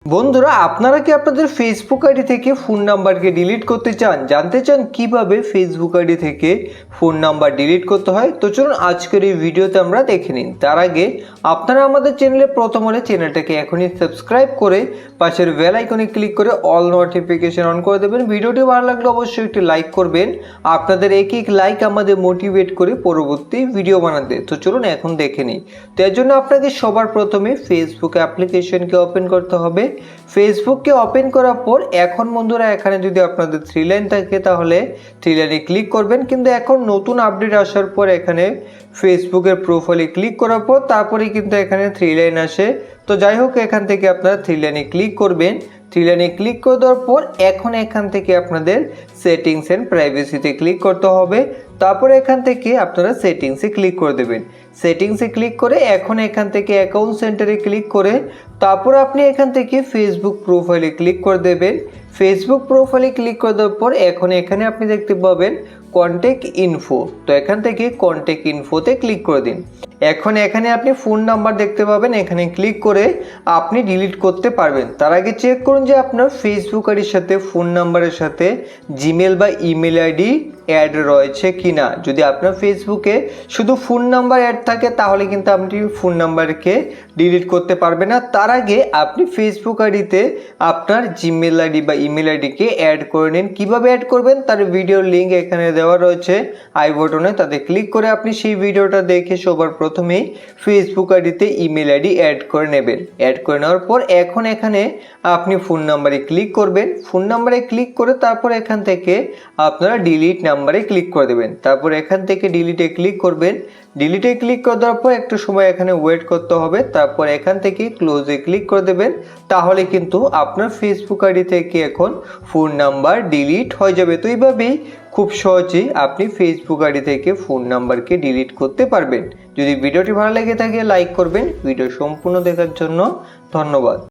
বন্ধুরা, আপনারা কি আপনাদের ফেসবুক আইডি থেকে ফোন নাম্বারকে ডিলিট করতে চান? জানতে চান কিভাবে ফেসবুক আইডি থেকে ফোন নাম্বার ডিলিট করতে হয়? তো চলুন আজকের এই ভিডিওতে আমরা দেখে নিন। তার আগে আপনারা আমাদের চ্যানেলে প্রথম হলে চ্যানেলটাকে এখনই সাবস্ক্রাইব করে পাশের বেল আইকনে ক্লিক করে অল নোটিফিকেশন অন করে দেবেন। ভিডিওটি ভালো লাগলে অবশ্যই একটি লাইক করবেন। আপনাদের এক এক লাইক আমাদের মোটিভেট করে পরবর্তী ভিডিও বানাতে। তো চলুন এখন দেখে নিই। তো এর জন্য আপনাকে সবার প্রথমে ফেসবুক অ্যাপ্লিকেশনকে ওপেন করতে হবে। ফেসবুককে ওপেন করার পর এখন বন্ধুরা এখানে যদি আপনাদের 3 লাইন থাকে তাহলে 3 লাইনে ক্লিক করবেন, কিন্তু এখন নতুন আপডেট আসার পর এখানে ফেসবুকের প্রোফাইলে ক্লিক করার পর তারপরে কিন্তু এখানে 3 লাইন আসে। তো যাই হোক, এখান থেকে আপনারা 3 লাইনে ক্লিক করবেন। 3 লাইনে ক্লিক করে দেওয়ার পর এখন এখান থেকে আপনাদের সেটিংস এন্ড প্রাইভেসিতে ক্লিক করতে হবে। তারপরে এখান থেকে আপনারা সেটিংসে ক্লিক করে দেবেন। সেটিংসে ক্লিক করে এখন এখান থেকে অ্যাকাউন্ট সেন্টারে ক্লিক করে তারপর আপনি এখান থেকে ফেসবুক প্রোফাইলে ক্লিক করে দেবেন। ফেসবুক প্রোফাইলে ক্লিক করে দেওয়ার পর এখন এখানে আপনি দেখতে পাবেন কন্ট্যাক্ট ইনফো। তো এখান থেকে কন্ট্যাক্ট ইনফোতে ক্লিক করে দিন। এখন এখানে আপনি ফোন নাম্বার দেখতে পাবেন, এখানে ক্লিক করে আপনি ডিলিট করতে পারবেন। তার আগে চেক করুন যে আপনার ফেসবুক আইডির সাথে ফোন নাম্বারের সাথে জিমেল বা ইমেল আইডি অ্যাড রয়েছে কিনা। যদি আপনার ফেসবুকে শুধু ফোন নাম্বার অ্যাড থাকে তাহলে কিন্তু আপনি ফোন নাম্বারকে ডিলিট করতে পারবেন না। তার আগে আপনি ফেসবুক আইডিতে আপনার জিমেল আইডি বা ইমেল আইডিকে অ্যাড করে নিন। কীভাবে অ্যাড করবেন তার ভিডিওর লিঙ্ক এখানে দেওয়া রয়েছে আই বটনে, তাতে ক্লিক করে আপনি সেই ভিডিওটা দেখে সবার প্রথমেই ফেসবুক আইডিতে ইমেল আইডি অ্যাড করে নেবেন। অ্যাড করে নেওয়ার পর এখন এখানে আপনি ফোন নাম্বারে ক্লিক করবেন। ফোন নাম্বারে ক্লিক করে তারপর এখান থেকে আপনারা ডিলিট নাম্বারে ক্লিক করে দেবেন। তারপর এখান থেকে ডিলিটে ক্লিক করবেন। ডিলিটে ক্লিক করে দেওয়ার পর একটু সময় এখানে ওয়েট করতে হবে। তারপর এখান থেকে ক্লোজে ক্লিক করে দেবেন। তাহলে কিন্তু আপনার ফেসবুক আইডি থেকে এখন ফোন নাম্বার ডিলিট হয়ে যাবে। তো এইভাবেই খুব সহজেই আপনি ফেসবুক আইডি থেকে ফোন নাম্বারকে ডিলিট করতে পারবেন। যদি ভিডিওটি ভালো লেগে থাকে লাইক করবেন। ভিডিও সম্পূর্ণ দেখার জন্য ধন্যবাদ।